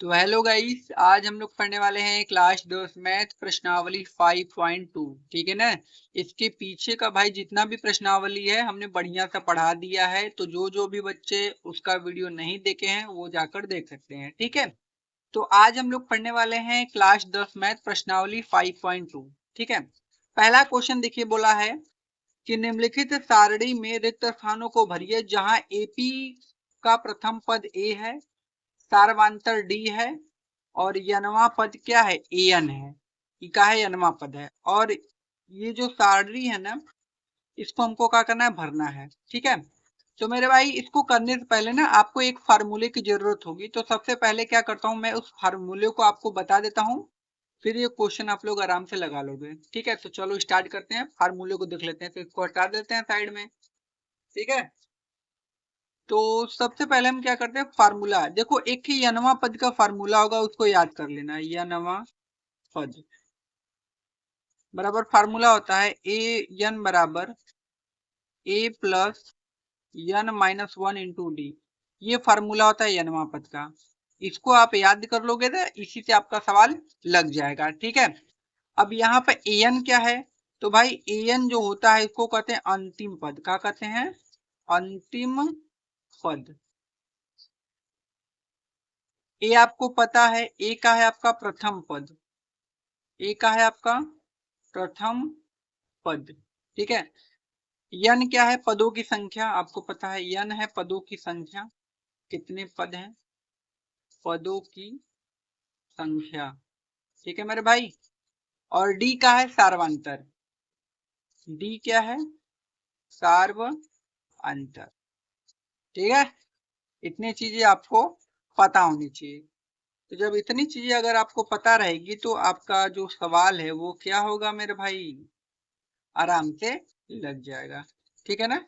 तो hello guys, आज हम लोग पढ़ने वाले हैं क्लास 10 मैथ प्रश्नावली 5.2। ठीक है ना। इसके पीछे का भाई जितना भी प्रश्नावली है हमने बढ़िया सा पढ़ा दिया है, तो जो जो भी बच्चे उसका वीडियो नहीं देखे हैं वो जाकर देख सकते हैं। ठीक है। तो आज हम लोग पढ़ने वाले हैं क्लास 10 मैथ प्रश्नावली 5.2। ठीक है। पहला क्वेश्चन देखिए, बोला है कि निम्नलिखित सारणी में रिक्त स्थानों को भरिए जहां एपी का प्रथम पद ए है, सार्वंतर डी है और यनवा पद क्या है, एन है। ये का है, यनवा पद है। और ये जो सारणी है ना, इसको हमको क्या करना है, भरना है। ठीक है। तो मेरे भाई, इसको करने से पहले ना आपको एक फार्मूले की जरूरत होगी। तो सबसे पहले क्या करता हूं, मैं उस फार्मूले को आपको बता देता हूं, फिर ये क्वेश्चन आप लोग आराम से लगा लोगे। ठीक है। तो चलो स्टार्ट करते हैं, फार्मूले को देख लेते हैं। तो इसको हटा देते हैं साइड में। ठीक है। तो सबसे पहले हम क्या करते हैं, फार्मूला देखो, एक ही यनवा पद का फार्मूला होगा, उसको याद कर लेना। यनवा पद बराबर फार्मूला होता है ए यन बराबर A plus n minus one into D. ये फार्मूला होता है यनवा पद का। इसको आप याद कर लोगे तो इसी से आपका सवाल लग जाएगा। ठीक है। अब यहाँ पे एन क्या है, तो भाई एन जो होता है इसको कहते हैं अंतिम पद। क्या कहते हैं, अंतिम पद। ए आपको पता है, ए का है आपका प्रथम पद। ए का है आपका प्रथम पद। ठीक है। यन क्या है, पदों की संख्या। आपको पता है यन है पदों की संख्या। कितने पद हैं, पदों की संख्या। ठीक है मेरे भाई। और डी का है सार्वंतर। डी क्या है, सार्वंतर। ठीक है। इतनी चीजें आपको पता होनी चाहिए। तो जब इतनी चीजें अगर आपको पता रहेगी तो आपका जो सवाल है वो क्या होगा मेरे भाई, आराम से लग जाएगा। ठीक है ना।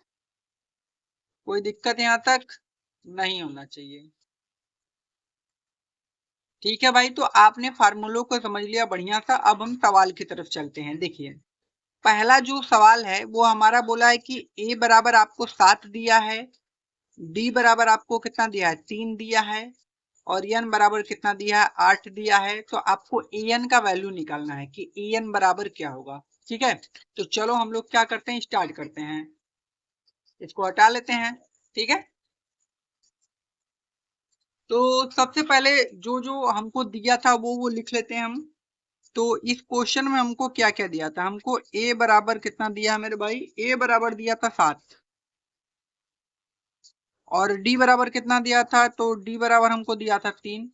कोई दिक्कत यहाँ तक नहीं होना चाहिए। ठीक है भाई। तो आपने फार्मूलों को समझ लिया बढ़िया सा। अब हम सवाल की तरफ चलते हैं। देखिए, पहला जो सवाल है वो हमारा बोला है कि ए बराबर आपको 7 दिया है, डी बराबर आपको कितना दिया है, 3 दिया है, और एन बराबर कितना दिया है, 8 दिया है। तो आपको ए एन का वैल्यू निकालना है कि ए एन बराबर क्या होगा। ठीक है। तो चलो हम लोग क्या करते हैं, स्टार्ट करते हैं। इसको हटा लेते हैं। ठीक है। तो सबसे पहले जो जो हमको दिया था वो लिख लेते हैं हम। तो इस क्वेश्चन में हमको क्या क्या दिया था, हमको a बराबर कितना दिया है मेरे भाई, a बराबर दिया था 7, और d बराबर कितना दिया था, तो d बराबर हमको दिया था 3,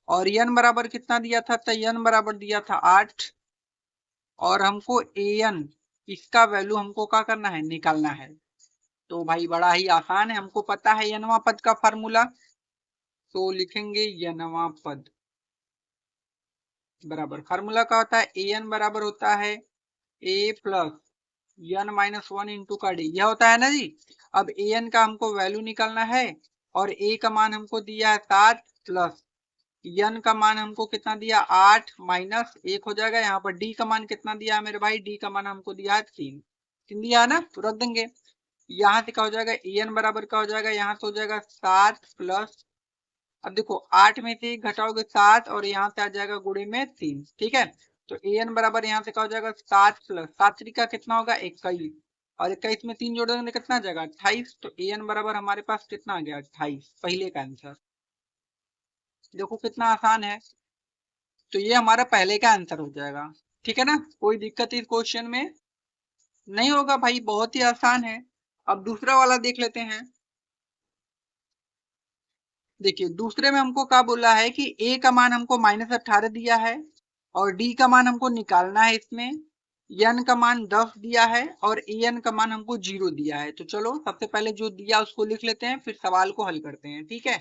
और n बराबर कितना दिया था, तो n बराबर दिया था 8, और हमको an इसका वैल्यू हमको क्या करना है, निकालना है। तो भाई बड़ा ही आसान है, हमको पता है यनवा पद का फार्मूला। तो लिखेंगे यनवा पद बराबर, फार्मूला का होता है ए एन बराबर होता है A plus n minus one into का डी, यह होता है ना जी। अब ए एन का हमको वैल्यू निकालना है, और ए का मान हमको दिया है 7, प्लस यन का मान हमको कितना दिया, 8, माइनस 1 हो जाएगा। यहाँ पर डी का मान कितना दिया है मेरे भाई, डी का मान हमको दिया है 3। 3 दिया है ना, तो रख देंगे। यहाँ से क्या हो जाएगा, ए एन बराबर क्या हो जाएगा, यहाँ से हो जाएगा 7 प्लस, अब देखो 8 में से घटाओगे 7, और यहाँ से आ जाएगा गुणे में 3। ठीक है। तो ए एन बराबर यहाँ से क्या हो जाएगा, 7 प्लस 7 का कितना होगा, 21, और 21 में 3 जोड़ देंगे कितना आ जाएगा, 28। तो ए एन बराबर हमारे पास कितना आ गया, 28, पहले का आंसर। देखो कितना आसान है। तो ये हमारा पहले का आंसर हो जाएगा। ठीक है ना। कोई दिक्कत इस क्वेश्चन में नहीं होगा भाई, बहुत ही आसान है। अब दूसरा वाला देख लेते हैं। देखिए, दूसरे में हमको क्या बोला है कि ए का मान हमको -18 दिया है, और डी का मान हमको निकालना है इसमें, एन का मान 10 दिया है, और ए एन का मान हमको 0 दिया है। तो चलो सबसे पहले जो दिया उसको लिख लेते हैं, फिर सवाल को हल करते हैं। ठीक है।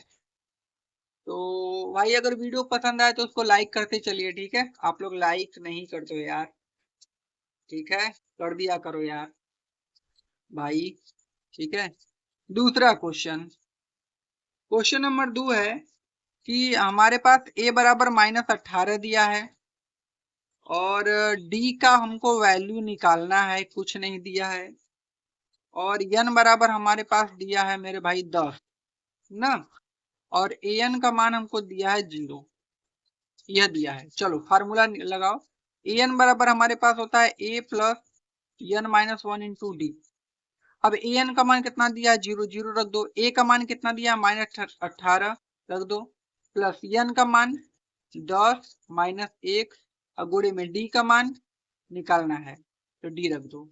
तो भाई अगर वीडियो पसंद आए तो उसको लाइक करते चलिए। ठीक है। आप लोग लाइक नहीं करते हो यार। ठीक है, कर दिया करो यार भाई। ठीक है। दूसरा क्वेश्चन, क्वेश्चन नंबर 2 है कि हमारे पास a बराबर -18 दिया है, और d का हमको वैल्यू निकालना है, कुछ नहीं दिया है, और n बराबर हमारे पास दिया है मेरे भाई 10 ना। और an का मान हमको दिया है 0, यह दिया है। चलो फार्मूला लगाओ। an बराबर हमारे पास होता है a plus n minus 1 into D. अब an का मान कितना दिया है 0, 0 रख दो। a का मान कितना दिया है -18 रख दो, प्लस n का मान 10 माइनस 1 गुणे में d का मान निकालना है तो d रख दो।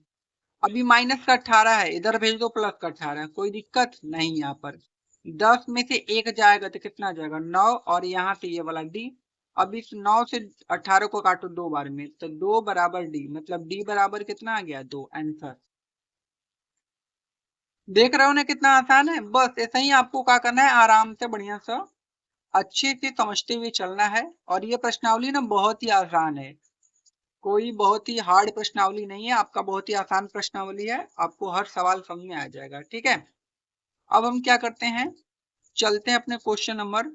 अभी माइनस का 18 है, इधर भेज दो प्लस का 18, कोई दिक्कत नहीं। यहाँ पर 10 में से 1 जाएगा तो कितना जाएगा 9, और यहाँ से ये वाला d। अब इस 9 से 18 को काटो 2 बार में तो 2 बराबर d, मतलब d बराबर कितना आ गया 2, आंसर। देख रहे हो ना कितना आसान है। बस ऐसा ही आपको क्या करना है, आराम से बढ़िया सा अच्छे से समझते हुए चलना है। और ये प्रश्नावली ना बहुत ही आसान है, कोई बहुत ही हार्ड प्रश्नावली नहीं है, आपका बहुत ही आसान प्रश्नावली है, आपको हर सवाल समझ में आ जाएगा। ठीक है, अब हम क्या करते हैं, चलते हैं अपने क्वेश्चन नंबर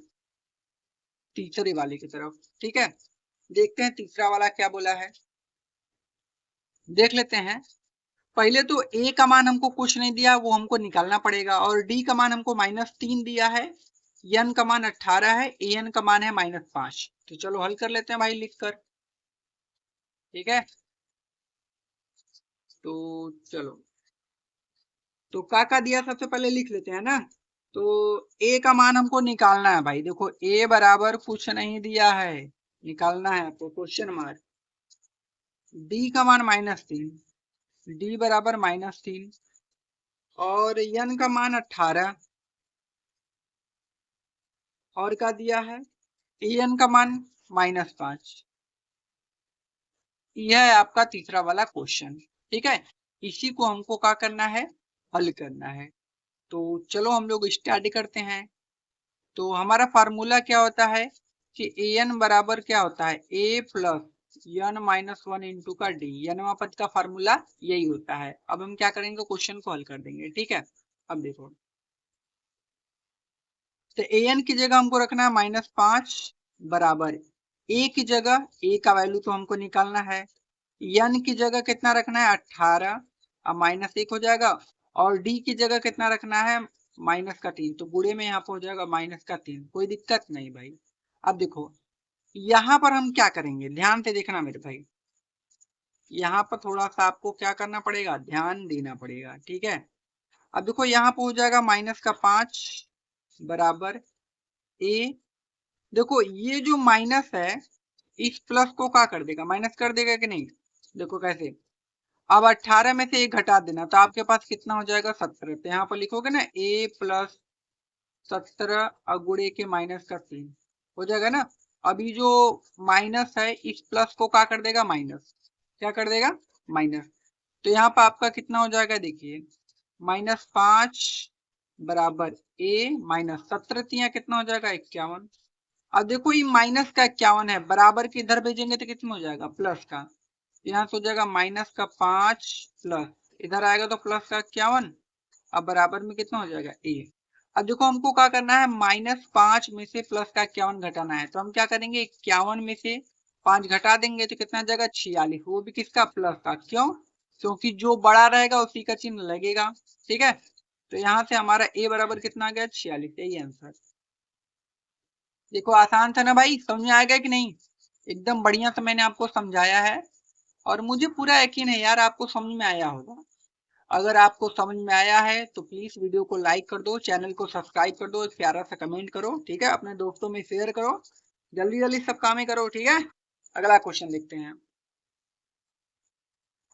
तीसरे वाले की तरफ। ठीक है, देखते हैं तीसरा वाला क्या बोला है, देख लेते हैं। पहले तो a का मान हमको कुछ नहीं दिया, वो हमको निकालना पड़ेगा, और d का मान हमको -3 दिया है, n का मान 18 है, an का मान है -5। तो चलो हल कर लेते हैं भाई लिखकर। ठीक है, तो चलो, तो का दिया सबसे पहले लिख लेते हैं ना। तो a का मान हमको निकालना है भाई। देखो a बराबर कुछ नहीं दिया है, निकालना है आपको क्वेश्चन मार्क। d का मान -3, d बराबर -3, और n का मान 18, और क्या दिया है an का मान -5। यह है आपका तीसरा वाला क्वेश्चन। ठीक है, इसी को हमको क्या करना है, हल करना है। तो चलो हम लोग स्टार्ट करते हैं। तो हमारा फार्मूला क्या होता है कि an बराबर क्या होता है a plus n minus 1 into का d, n पद का फार्मूला यही होता है। अब हम क्या करेंगे, क्वेश्चन को हल कर देंगे। ठीक है, अब देखो, तो an की जगह हमको रखना है -5 बराबर a की जगह, a का वैल्यू तो हमको निकालना है, n की जगह कितना रखना है 18, अब -1 हो जाएगा, और d की जगह कितना रखना है -3, तो बुरे में यहाँ पे हो जाएगा -3, कोई दिक्कत नहीं भाई। अब देखो यहाँ पर हम क्या करेंगे, ध्यान से देखना मेरे भाई, यहाँ पर थोड़ा सा आपको क्या करना पड़ेगा, ध्यान देना पड़ेगा। ठीक है, अब देखो यहाँ पे हो जाएगा -5 बराबर a। देखो ये जो माइनस है इस प्लस को क्या कर देगा, माइनस कर देगा कि नहीं। देखो कैसे, अब 18 में से 1 घटा देना तो आपके पास कितना हो जाएगा 17। तो यहाँ पर लिखोगे ना a प्लस 17 गुणे के -3 हो जाएगा ना। अभी जो माइनस है इस प्लस को क्या कर देगा, माइनस, क्या कर देगा, माइनस। तो यहाँ पर आपका कितना हो जाएगा, देखिए -5 बराबर a माइनस 17 कितना हो जाएगा 51। अब देखो ये माइनस का 51 है, बराबर के इधर भेजेंगे तो कितना हो जाएगा प्लस का, यहाँ से हो जाएगा -5 प्लस, इधर आएगा तो प्लस का 51, अब बराबर में कितना हो जाएगा a। अब देखो हमको क्या करना है, -5 में से प्लस का 51 घटाना है, तो हम क्या करेंगे 51 में से 5 घटा देंगे तो कितना जाएगा 46, वो भी किसका, प्लस का। क्यों, क्योंकि जो बड़ा रहेगा उसी का चिन्ह लगेगा। ठीक है, तो यहाँ से हमारा a बराबर कितना आ गया 46, यही आंसर। देखो आसान था ना भाई, समझ में आएगा कि नहीं, एकदम बढ़िया से मैंने आपको समझाया है, और मुझे पूरा यकीन है यार आपको समझ में आया होगा। अगर आपको समझ में आया है तो प्लीज वीडियो को लाइक कर दो, चैनल को सब्सक्राइब कर दो, एक प्यारा सा कमेंट करो। ठीक है, अपने दोस्तों में शेयर करो, जल्दी जल्दी सब कामें करो। ठीक है, अगला क्वेश्चन देखते हैं।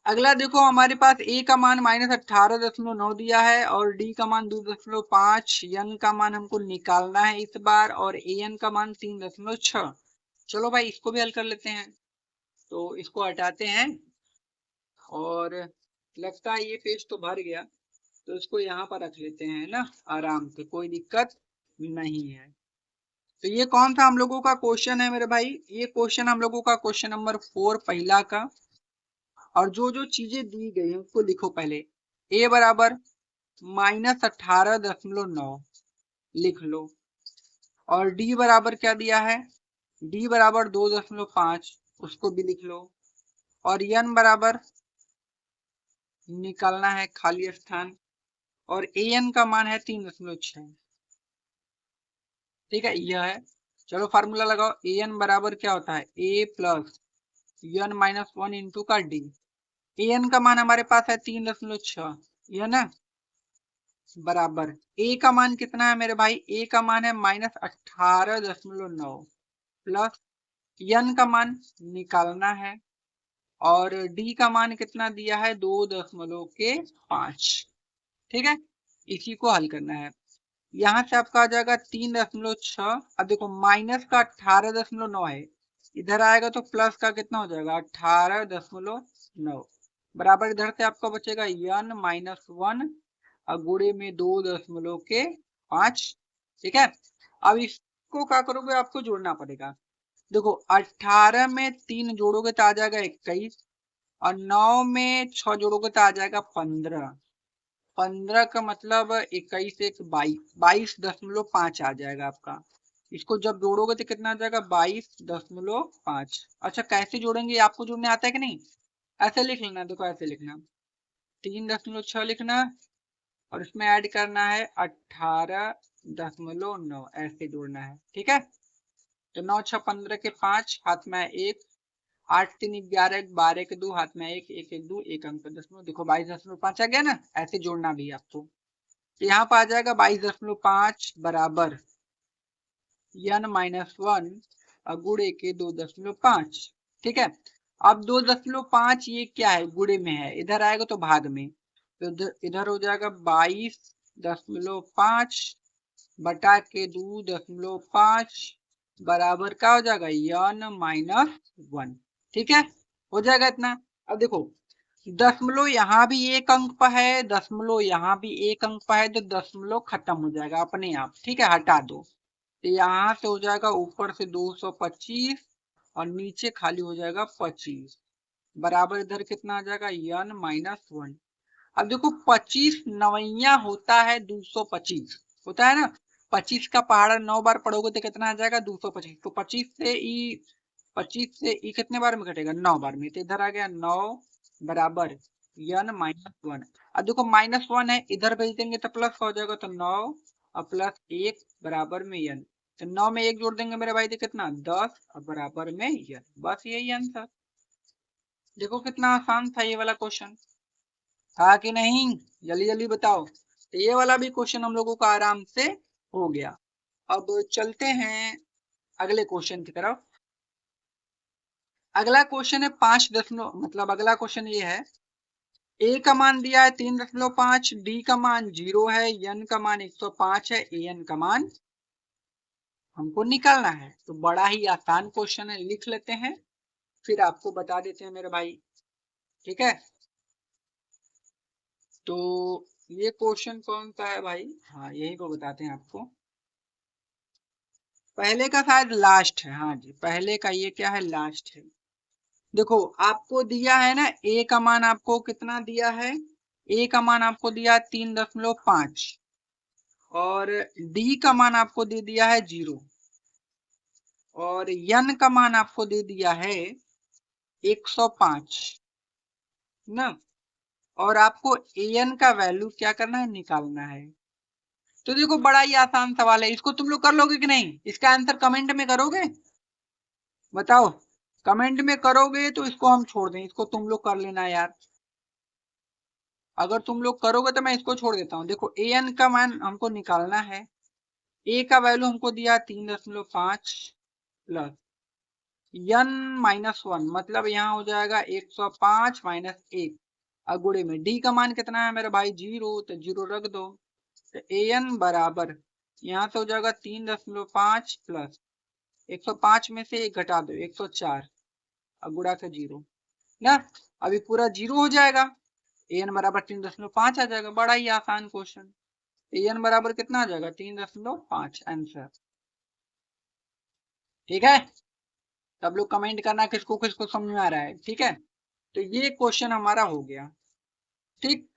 अगला देखो, हमारे पास a का मान -18.9 दिया है, और d का मान 2.5, n का मान हमको निकालना है इस बार, और an का मान 3.6। चलो भाई इसको भी हल कर लेते हैं। तो इसको हटाते हैं, और लगता है ये पेज तो भर गया, तो इसको यहाँ पर रख लेते हैं ना आराम से, कोई दिक्कत नहीं है। तो ये कौन सा हम लोगों का क्वेश्चन है मेरे भाई, ये क्वेश्चन हम लोगों का क्वेश्चन नंबर 4 पहला का। और जो जो चीजें दी गई हैं उसको लिखो पहले। a बराबर -18.9 लिख लो, और d बराबर क्या दिया है, d बराबर 2.5 उसको भी लिख लो, और n बराबर निकालना है खाली स्थान, और an का मान है 3.6। ठीक है, यह है। चलो फार्मूला लगाओ, ए एन बराबर क्या होता है, A plus n minus one into का डी। ए एन का मान हमारे पास है 3.6, यह ना, बराबर ए का मान कितना है मेरे भाई, ए का मान है -18.9 प्लस एन का मान निकालना है और डी का मान कितना दिया है 2.5। ठीक है, इसी को हल करना है। यहाँ से आपका आ जाएगा 3.6। अब देखो माइनस का 18.9 है, इधर आएगा तो प्लस का कितना हो जाएगा 18.9 बराबर, इधर से आपका बचेगा एन माइनस वन और गुणे में 2.5। ठीक है, अब इसको क्या करोगे, आपको जोड़ना पड़ेगा। देखो 18 में 3 जोड़ोगे तो आ जाएगा 21 और 9 में 6 जोड़ोगे तो आ जाएगा 15। 15 का मतलब 21 एक 22.5 आ जाएगा आपका। इसको जब जोड़ोगे तो कितना आ जाएगा 22.5। अच्छा कैसे जोड़ेंगे, आपको जोड़ने आता है कि नहीं, ऐसे लिख लेना। देखो ऐसे लिखना, 3.6 लिखना और इसमें ऐड करना है 18.9, ऐसे जोड़ना है। ठीक है, तो 9 6 15 के 5 हाथ में 1, 8 3 11 12 के 2 हाथ में 1 1 1 2 1 अंक 10। देखो 22.5 आ गया ना, ऐसे जोड़ना भी आपको। तो यहाँ पर आ जाएगा 22.5 बराबर n माइनस वन गुड़े के 2.5। ठीक है, अब 2.5 ये क्या है, गुड़े में है, इधर आएगा तो भाग में, तो इधर हो जाएगा 22.5 बटा के 2.5 बराबर क्या हो जाएगा n माइनस वन। ठीक है, हो जाएगा इतना। अब देखो दशमलव यहाँ भी एक अंक पर है, दशमलव यहाँ भी एक अंक पर है, तो दशमलव खत्म हो जाएगा अपने आप। ठीक है, हटा दो, तो यहाँ से हो जाएगा ऊपर से 225 और नीचे खाली हो जाएगा 25 बराबर, इधर कितना आ जाएगा n माइनस वन। अब देखो 25 नवैया होता है 225 होता है ना, 25 का पहाड़ा 9 बार पढ़ोगे तो कितना आ जाएगा 225। तो 25 से ई कितने बार में घटेगा 9 बार में, तो इधर आ गया 9 बराबर n माइनस वन। अब देखो -1 है, इधर भेज देंगे तो प्लस का हो जाएगा, तो 9 और प्लस 1 बराबर में n। तो 9 में 1 जोड़ देंगे मेरे भाई, तो कितना 10 और बराबर में n। बस यही आंसर। देखो कितना आसान था ये वाला क्वेश्चन, था कि नहीं, जल्दी जल्दी बताओ। तो ये वाला भी क्वेश्चन हम लोगों का आराम से हो गया। अब चलते हैं अगले क्वेश्चन की तरफ। अगला क्वेश्चन है 5 मतलब अगला क्वेश्चन ये है, ए का मान दिया है 3.5, डी का मान 0 है, एन का मान 105 है, ए एन का मान हमको निकालना है। तो बड़ा ही आसान क्वेश्चन है, लिख लेते हैं फिर आपको बता देते हैं मेरे भाई। ठीक है, तो ये क्वेश्चन कौन सा है भाई, हाँ यही को बताते हैं आपको। पहले का शायद लास्ट है, हाँ जी पहले का ये क्या है, लास्ट है। देखो आपको दिया है ना, ए का मान आपको कितना दिया है, ए का मान आपको दिया 3.5 और डी का मान आपको दे दिया है 0 और एन का मान आपको दे दिया है 105 ना, और आपको एन का वैल्यू क्या करना है, निकालना है। तो देखो बड़ा ही आसान सवाल है, इसको तुम लोग कर लोगे कि नहीं, इसका आंसर कमेंट में करोगे, बताओ। कमेंट में करोगे तो इसको हम छोड़ दें, इसको तुम लोग कर लेना यार। अगर तुम लोग करोगे तो मैं इसको छोड़ देता हूँ। देखो ए एन का मान हमको निकालना है, ए का वैल्यू हमको दिया 3.5 प्लस एन माइनस वन, मतलब यहाँ हो जाएगा 105 माइनस 1 और गुणे में डी का मान कितना है मेरे भाई 0, तो 0 रख दो। तो ए एन बराबर यहाँ से हो जाएगा 3.5 प्लस 105 में से 1 घटा दो 104 और गुणा के 0 ना, अभी पूरा 0 हो जाएगा, एन बराबर 3.5 आ जाएगा। बड़ा ही आसान क्वेश्चन, एन बराबर कितना आ जाएगा 3.5 आंसर। ठीक है, सब लोग कमेंट करना किसको किसको समझ में आ रहा है। ठीक है, तो ये क्वेश्चन हमारा हो गया। ठीक,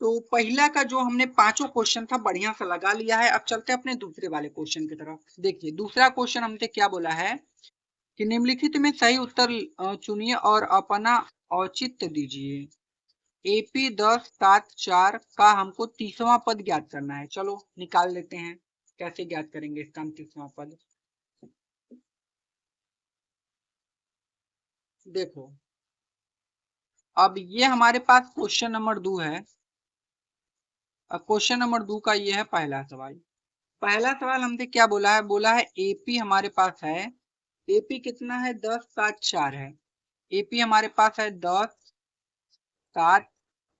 तो पहला का जो हमने पांचों क्वेश्चन था बढ़िया से लगा लिया है। अब चलते हैं अपने दूसरे वाले क्वेश्चन की तरफ। देखिए दूसरा क्वेश्चन हमसे क्या बोला है कि निम्नलिखित में सही उत्तर चुनिए और अपना औचित्य दीजिए। AP 10 7 4 का हमको 30वां पद ज्ञात करना है। चलो निकाल लेते हैं। कैसे ज्ञात करेंगे इसका 29वां पद? देखो अब ये हमारे पास क्वेश्चन नंबर 2 है। अब क्वेश्चन नंबर 2 का ये है पहला सवाल। पहला सवाल हमसे क्या बोला है? बोला है एपी हमारे पास है। एपी कितना है? 10 7 4 है। एपी हमारे पास है 10 7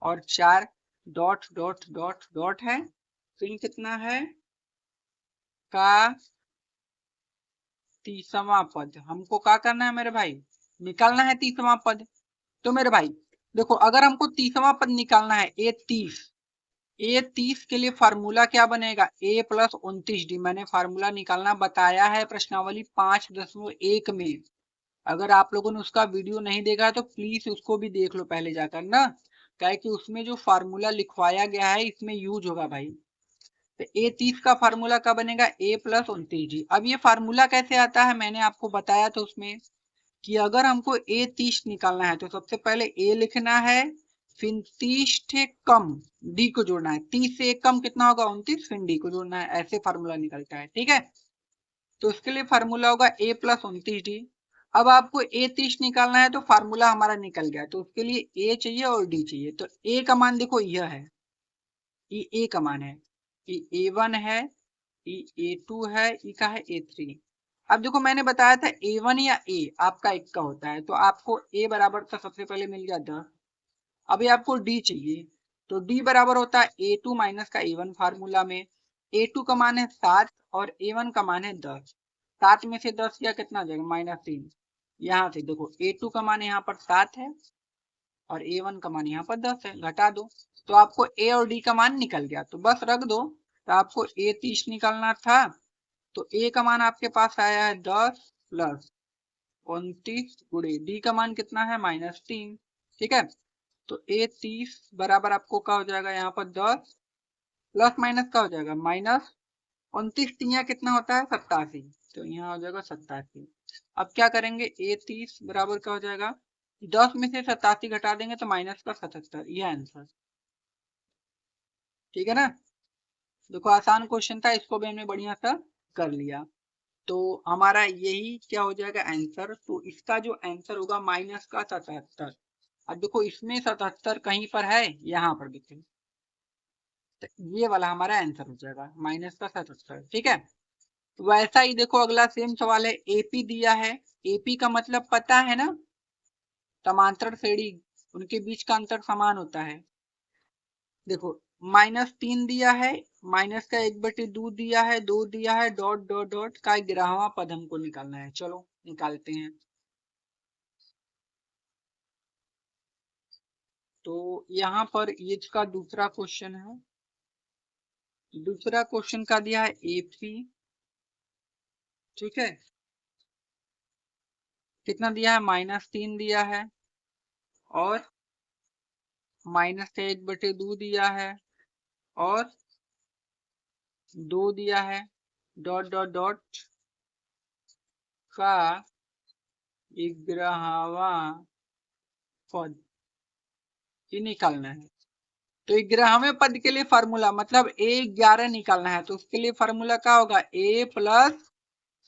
और 4 डॉट डॉट डॉट डॉट है। फिर कितना है का 30वां पद। हमको क्या करना है मेरे भाई? निकालना है 30वां पद। तो मेरे भाई देखो, अगर हमको 30वां पद निकालना है ए 30 के लिए फार्मूला क्या बनेगा? ए प्लस 29D। मैंने फार्मूला निकालना बताया है प्रश्नावली 5.1 में। अगर आप लोगों ने उसका वीडियो नहीं देखा है तो प्लीज उसको भी देख लो पहले जाकर ना, क्या है कि उसमें जो फार्मूला लिखवाया गया है इसमें यूज होगा भाई। तो ए 30 का फार्मूला क्या बनेगा? ए प्लस 29D। अब ये फार्मूला कैसे आता है मैंने आपको बताया था उसमें, कि अगर हमको ए 30 निकालना है तो सबसे पहले ए लिखना है, फिर 30 से कम डी को जोड़ना है। 30 से एक कम कितना होगा? 29, फिर डी को जोड़ना है। ऐसे फार्मूला निकलता है, ठीक है। तो उसके लिए फार्मूला होगा ए प्लस 29D। अब आपको ए 30 निकालना है तो फार्मूला हमारा निकल गया, तो उसके लिए ए चाहिए और डी चाहिए। तो ए का मान देखो यह है, ये ए का मान है, ये A1 है, ये A2 है, ये का है A3। अब देखो मैंने बताया था A1 या A आपका एक का होता है, तो आपको A बराबर का सबसे पहले मिल गया 10। अभी आपको D चाहिए, तो D बराबर होता है A2 माइनस का A1 फार्मूला में। A2 का मान है 7 और A1 का मान है 10। 7 में से 10 या कितना जाएगा? -3। यहाँ से देखो A2 का मान यहाँ पर 7 है और A1 का मान यहाँ पर 10 है, घटा दो तो आपको A और D का मान निकल गया। तो बस रख दो। तो आपको A 30 निकालना था, तो A का मान आपके पास आया है 10 प्लस 29 गुणे D का मान कितना है? -3। ठीक है, तो A 30 बराबर आपको क्या हो जाएगा? यहाँ पर 10 प्लस माइनस का हो जाएगा -29। तिया कितना होता है? 87। तो यहाँ हो जाएगा 87। अब क्या करेंगे? A 30 बराबर क्या हो जाएगा? 10 में से 87 घटा देंगे तो माइनस का 77। यह आंसर, ठीक है ना। देखो आसान क्वेश्चन था, इसको भी हमने बढ़िया सा कर लिया। तो हमारा यही क्या हो जाएगा? आंसर। तो इसका जो आंसर होगा माइनस का 77। अब देखो इसमें 77 कहीं पर है, यहाँ पर देखिए, तो ये वाला हमारा आंसर हो जाएगा माइनस का 77। ठीक है, वैसा ही देखो अगला सेम सवाल है। एपी दिया है, एपी का मतलब पता है ना, समांतर श्रेणी, उनके बीच का अंतर समान होता है। देखो -3 दिया है, माइनस का 1/2 दिया है, 2 दिया है, डॉट डॉट डॉट का 11वां पद हमको निकालना है। चलो निकालते हैं। तो यहाँ पर ये इसका दूसरा क्वेश्चन है। दूसरा क्वेश्चन का दिया है A3। ठीक है, कितना दिया है? -3 दिया है और माइनस का 1/2 दिया है और 2 दिया है, डॉट डॉट डॉट का 11वां पद, ये निकालना है। तो 11वें पद के लिए फार्मूला मतलब A11 निकालना है, तो उसके लिए फार्मूला क्या होगा? A प्लस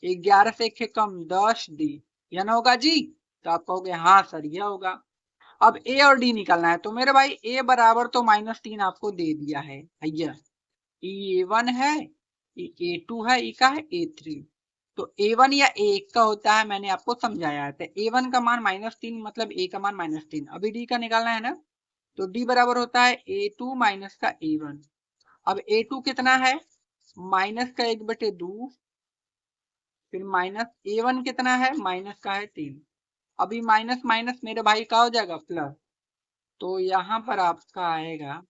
11 से एक कम 10D, यह ना होगा जी? तो आप कहोगे हाँ सर यह होगा। अब A और D निकालना है, तो मेरे भाई A बराबर तो -3 आपको दे दिया है भैया। A1 है, A2 है, E का है A3। तो A1 या A1 का होता है, मैंने आपको समझाया है। तो A1 का मान -3 मतलब A का मान -3। अभी D का निकालना है ना, तो D बराबर होता है A2 माइनस का A1। अब A2 कितना है? माइनस का 1/2, फिर माइनस A1 कितना है? माइनस का है 3। अभी माइनस माइनस मेरे भाई का हो जाएगा प्लस, तो यहाँ पर आपका आएगा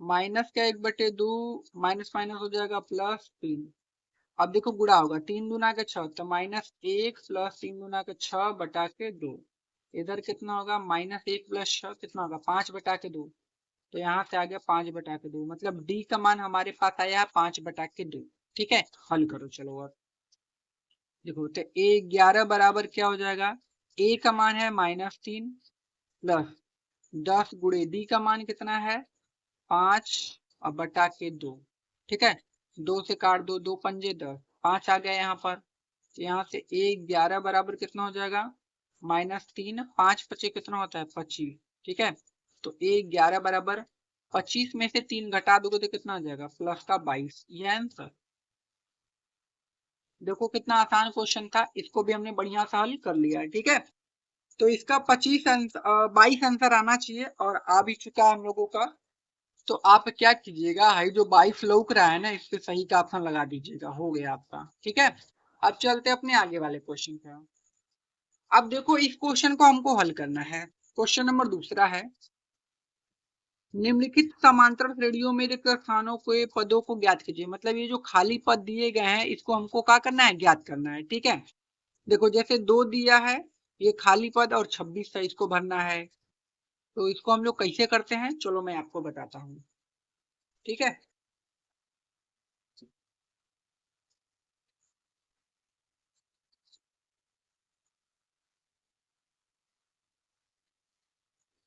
माइनस का 1/2, माइनस माइनस हो जाएगा +3। अब देखो गुणा होगा, 3 दूना के 6, तो -1 प्लस 3 दूना के 6 बटा के 2। इधर कितना होगा? -1 प्लस 6 कितना होगा? 5 बटा के 2। तो यहाँ से आ गया 5 बटा के 2, मतलब डी का मान हमारे पास आया है 5 बटा के 2। ठीक है, हल करो चलो। और देखो तो A11 बराबर क्या हो जाएगा? ए का मान है -3 प्लस 10 गुणे डी का मान कितना है? 5 और बटा के 2। ठीक है, 2 से काट दो, 2 पंजे 10, 5 आ गया यहाँ पर। तो यहाँ से 1 11 बराबर कितना हो जाएगा, -3, 5 पचे कितना होता है 25। ठीक है, तो 1 11 बराबर 25 में से 3 घटा दोगे तो कितना आ जाएगा प्लस का 22। ये आंसर। देखो कितना आसान क्वेश्चन था, इसको भी हमने बढ़िया सा हल कर लिया है। ठीक है, तो इसका 22 आंसर आना चाहिए और आ भी चुका है हम लोगों का। तो आप क्या कीजिएगा, हाई जो 22 लौक रहा है ना, इस पे सही का ऑप्शन लगा दीजिएगा, हो गया आपका। ठीक है, अब चलते अपने आगे वाले क्वेश्चन पे। अब देखो इस क्वेश्चन को हमको हल करना है। क्वेश्चन नंबर दूसरा है, निम्नलिखित समांतर श्रेणियों में रिक्त स्थानों के पदों को ज्ञात कीजिए। मतलब ये जो खाली पद दिए गए हैं इसको हमको क्या करना है, ज्ञात करना है। ठीक है, देखो जैसे 2 दिया है, ये खाली पद और 26 है, इसको भरना है। तो इसको हम लोग कैसे करते हैं, चलो मैं आपको बताता हूँ। ठीक है,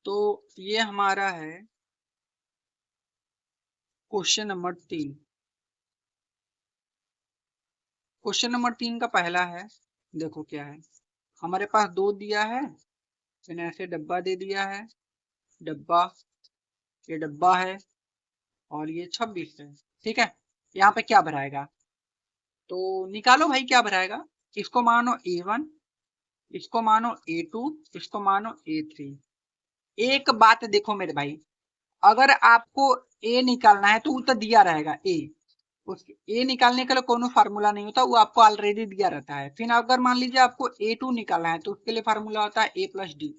तो ये हमारा है क्वेश्चन नंबर 3। क्वेश्चन नंबर 3 का पहला है, देखो क्या है, हमारे पास 2 दिया है, मैंने ऐसे डब्बा दे दिया है, डब्बा, ये डब्बा है और ये 26 है। ठीक है, यहाँ पे क्या भराएगा, तो निकालो भाई क्या भराएगा। इसको मानो A1, इसको मानो A2, इसको मानो A3। एक बात देखो मेरे भाई, अगर आपको A निकालना है तो वो तो दिया रहेगा A, उसके A निकालने के लिए कोनो फार्मूला नहीं होता, वो आपको ऑलरेडी दिया रहता है। फिर अगर मान लीजिए आपको A2 निकालना है तो उसके लिए फार्मूला होता है A + D।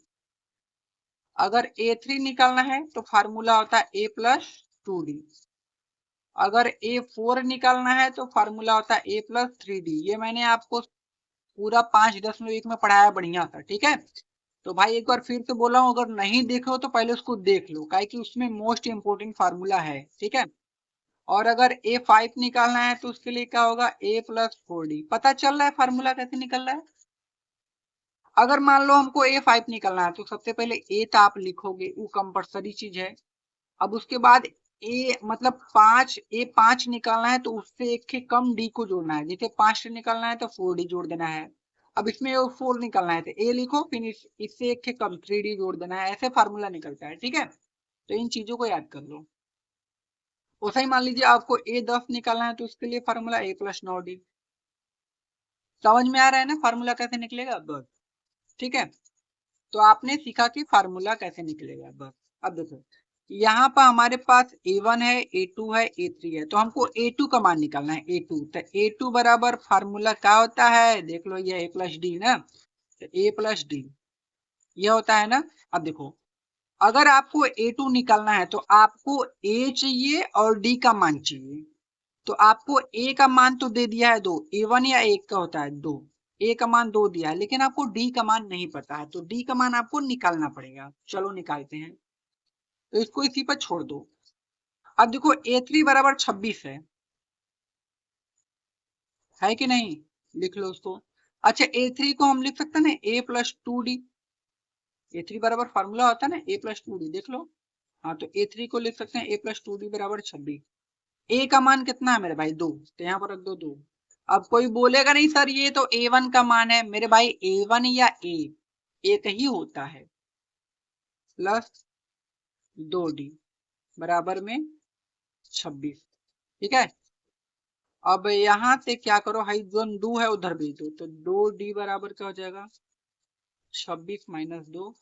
अगर A3 निकालना है तो फार्मूला होता है A + 2D। अगर A4 निकालना है तो फार्मूला होता है A + 3D। ये मैंने आपको पूरा 5.1 में पढ़ाया बढ़िया था। ठीक है, तो भाई एक बार फिर से बोला हूँ, अगर नहीं देखो तो पहले उसको देख लो, काहे कि उसमें मोस्ट इंपोर्टेंट फार्मूला है। ठीक है, और अगर A5 निकालना है तो उसके लिए क्या होगा A + 4D। पता चल रहा है फार्मूला कैसे निकल रहा है। अगर मान लो हमको A5 निकलना है तो सबसे पहले A तो आप लिखोगे, वो कंपलसरी चीज है। अब उसके बाद ए मतलब 5 निकालना है तो उससे एक के कम डी को जोड़ना है, जैसे 5 निकालना है तो 4D जोड़ देना है। अब इसमें 4 निकालना है तो ए लिखो, फिर इससे एक के कम 3D जोड़ देना है, ऐसे फार्मूला निकलता है। ठीक है, तो इन चीजों को याद कर लो। वैसे ही मान लीजिए आपको A10 निकालना है तो उसके लिए फार्मूला A + 9D। समझ में आ रहा है ना फार्मूला कैसे निकलेगा बस। ठीक है, तो आपने सीखा कि फार्मूला कैसे निकलेगा बस। अब देखो यहाँ पर हमारे पास A1 है, A2 है, A3 है, तो हमको A2 का मान निकालना है। A2 तो A2 बराबर फार्मूला क्या होता है, देख लो ये A + D ना, तो A + D ये होता है ना। अब देखो अगर आपको A2 निकालना है तो आपको A चाहिए और D का मान चाहिए। तो आपको A का मान तो दे दिया है 2, A1 या 1 का होता है 2, A का मान 2 दिया है, लेकिन आपको D का मान नहीं पता है, तो D का मान आपको निकालना पड़ेगा। चलो निकालते हैं, तो इसको इसी पर छोड़ दो। अब देखो A3 बराबर 26 है कि नहीं, लिख लो उसको। अच्छा A3 को हम लिख सकते हैं ना A + 2D। A3 बराबर फार्मूला होता है ना A + 2D, देख लो। हाँ, तो A3 को लिख सकते हैं A + 2D बराबर 26। A का मान कितना है मेरे भाई 2, तो यहाँ पर रख दो 2। अब कोई बोलेगा नहीं सर ये तो A1 का मान है, मेरे भाई A1 या A एक ही होता है, प्लस 2D बराबर में 26। ठीक है, अब यहाँ से क्या करो, हाई जो 2 है उधर भेज दो, तो 2D बराबर क्या हो जाएगा 26 - 2,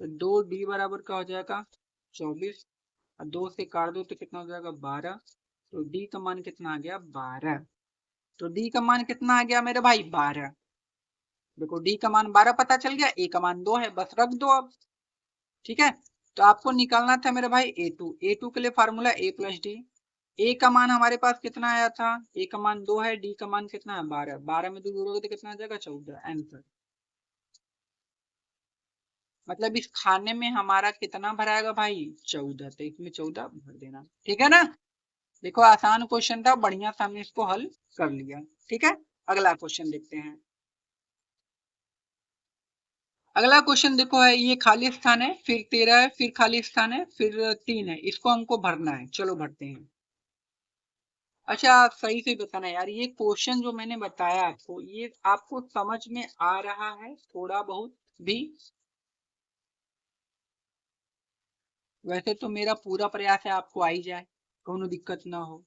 तो 2D बराबर क्या हो जाएगा 24, और 2 से काट दो तो कितना हो जाएगा 12। तो D का मान कितना आ गया 12। तो D का मान कितना आ गया मेरे भाई 12। देखो D का मान 12 पता चल गया, A का मान 2 है, बस रख दो अब। ठीक है, तो आपको निकालना था मेरे भाई A2 के लिए फार्मूला A + D। A का मान हमारे पास कितना आया था, A का मान 2 है, D का मान कितना है 12, 12 में 2 जोड़ोगे तो कितना आ जाएगा 14, आंसर। मतलब इस खाने में हमारा कितना भराएगा भाई 14, तो इसमें 14 भर देना। ठीक है ना, देखो आसान क्वेश्चन था, बढ़िया से हमने इसको हल कर लिया। ठीक है, अगला क्वेश्चन देखते हैं। अगला क्वेश्चन देखो है, ये खाली स्थान है, फिर 13 है, फिर खाली स्थान है, फिर 3 है, इसको हमको भरना है। चलो भरते हैं। अच्छा आप सही से बताना यार, ये क्वेश्चन जो मैंने बताया आपको, ये आपको समझ में आ रहा है थोड़ा बहुत भी? वैसे तो मेरा पूरा प्रयास है आपको आई जाए, कोनो दिक्कत ना हो।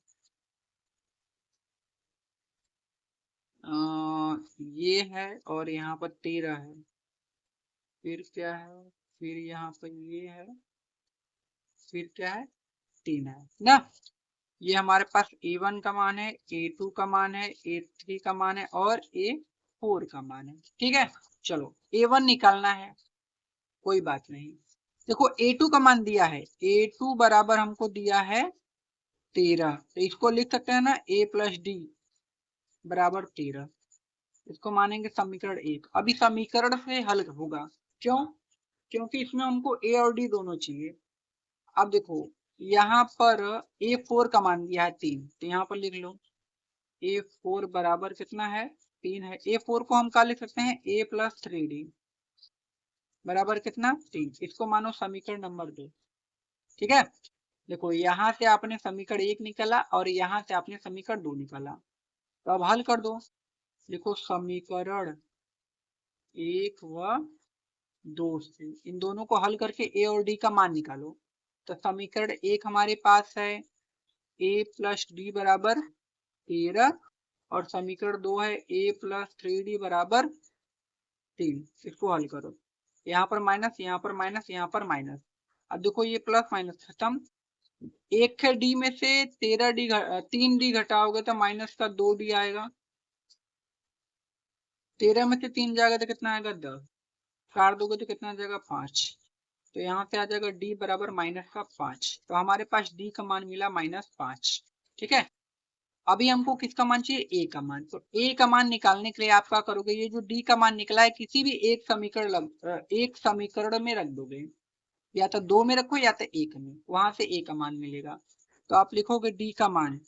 ये है और यहाँ पर 13 है, फिर क्या है, फिर यहाँ पर ये है, फिर क्या है, 3 है ना। ये हमारे पास A1 का मान है, A2 का मान है, A3 का मान है और A4 का मान है। ठीक है, चलो A1 निकालना है, कोई बात नहीं। देखो A2 का मान दिया है, A2 बराबर हमको दिया है 13, तो इसको लिख सकते हैं ना A प्लस डी बराबर 13। इसको मानेंगे समीकरण 1। अभी समीकरण से हल होगा, क्यों? क्योंकि इसमें हमको A और D दोनों चाहिए। अब देखो यहाँ पर A4 का मान दिया है 3, तो यहाँ पर लिख लो A4 बराबर कितना है, 3 है। A4 को हम क्या लिख सकते हैं, A प्लस 3D बराबर कितना, 3। इसको मानो समीकरण नंबर 2। ठीक है, देखो यहाँ से आपने समीकरण 1 निकाला और यहाँ से आपने समीकरण 2 निकाला, तो अब हल कर दो। देखो समीकरण 1 व 2 से इन दोनों को हल करके A और D का मान निकालो। तो समीकरण 1 हमारे पास है A प्लस डी बराबर 13 और समीकरण 2 है A प्लस 3D बराबर 3। इसको हल करो, यहाँ पर माइनस, यहाँ पर माइनस, यहाँ पर माइनस। अब देखो ये प्लस माइनस खत्म, एक है डी में से 13D 3D घटाओगे तो माइनस का 2D आएगा, 13 में से 3 जाएगा तो कितना आएगा 10, 4 दोगे तो कितना आ जाएगा 5। तो यहाँ से आ जाएगा डी बराबर माइनस का 5। तो हमारे पास डी का मान मिला -5। ठीक है, अभी हमको किसका मान चाहिए, ए का मान। तो ए का मान निकालने के लिए आप क्या करोगे, ये जो डी का मान निकला है किसी भी एक समीकरण में रख दोगे, या तो 2 में रखो या तो 1 में, वहां से ए का मान मिलेगा। तो आप लिखोगे डी का मान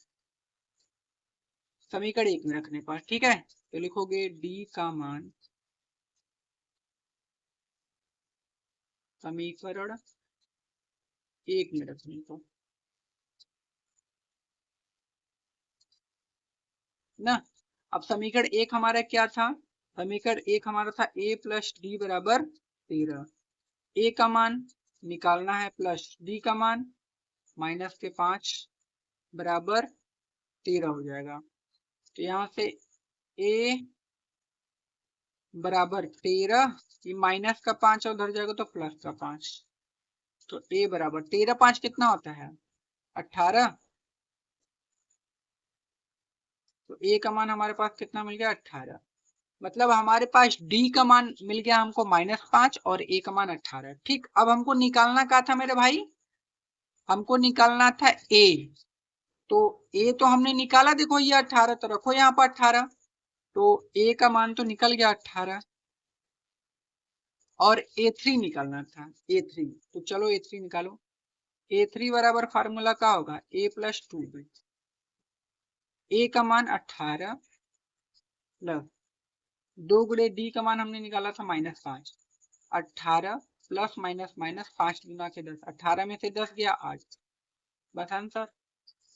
समीकरण 1 में रखने पर। ठीक है, तो लिखोगे डी का मान समीकरण 1 में रखने पर ना। अब समीकरण 1 हमारा क्या था, समीकरण 1 हमारा था A प्लस डी बराबर 13। ए का मान निकालना है प्लस डी का मान, माइनस के 5 बराबर 13 हो जाएगा। तो यहाँ से ए बराबर 13, ये माइनस का 5 उधर जाएगा तो प्लस का 5। तो ए बराबर 13 5 कितना होता है 18। तो ए का मान हमारे पास कितना मिल गया 18। मतलब हमारे पास डी का मान मिल गया हमको -5 और ए का मान 18। ठीक, अब हमको निकालना क्या था मेरे भाई, हमको निकालना था ए। तो ए तो हमने निकाला, देखो ये 18, तो रखो यहाँ पर 18। तो ए का मान तो निकल गया 18 और A3 निकालना था, A3। तो चलो A3 निकालो। A3 बराबर फार्मूला क्या होगा, A प्लस 2। ए का मान 18 प्लस 2 गुणे डी का मान हमने निकाला था -5। 18 प्लस माइनस माइनस 5 गुना के 10, 18 में से 10 गया 8, बस आंसर।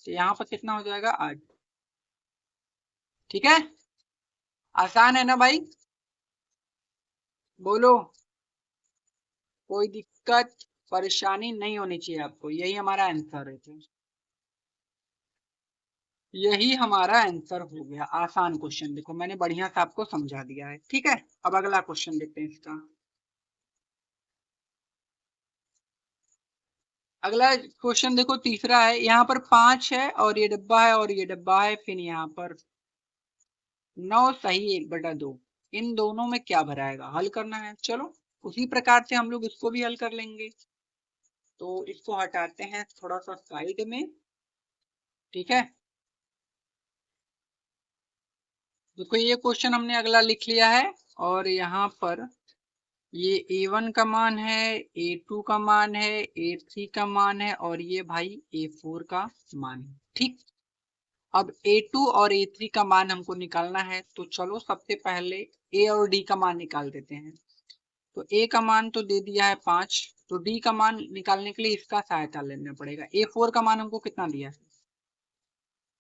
तो यहाँ पर कितना हो जाएगा 8। ठीक है, आसान है ना भाई, बोलो। कोई दिक्कत परेशानी नहीं होनी चाहिए आपको, यही हमारा आंसर है। तो यही हमारा आंसर हो गया, आसान क्वेश्चन। देखो मैंने बढ़िया से आपको समझा दिया है। ठीक है, अब अगला क्वेश्चन देखते हैं इसका। अगला क्वेश्चन देखो तीसरा है, यहाँ पर 5 है और ये डब्बा है और ये डब्बा है, फिर यहाँ पर 9 सही 1/2। इन दोनों में क्या भराएगा, हल करना है। चलो उसी प्रकार से हम लोग इसको भी हल कर लेंगे। तो इसको हटाते हैं थोड़ा सा साइड में। ठीक है, देखो ये क्वेश्चन हमने अगला लिख लिया है और यहाँ पर ये A1 का मान है, A2 का मान है, A3 का मान है और ये भाई A4 का मान है। ठीक, अब A2 और A3 का मान हमको निकालना है। तो चलो सबसे पहले A और D का मान निकाल देते हैं। तो ए का मान तो दे दिया है 5, तो डी का मान निकालने के लिए इसका सहायता लेना पड़ेगा। A4 का मान हमको कितना दिया है?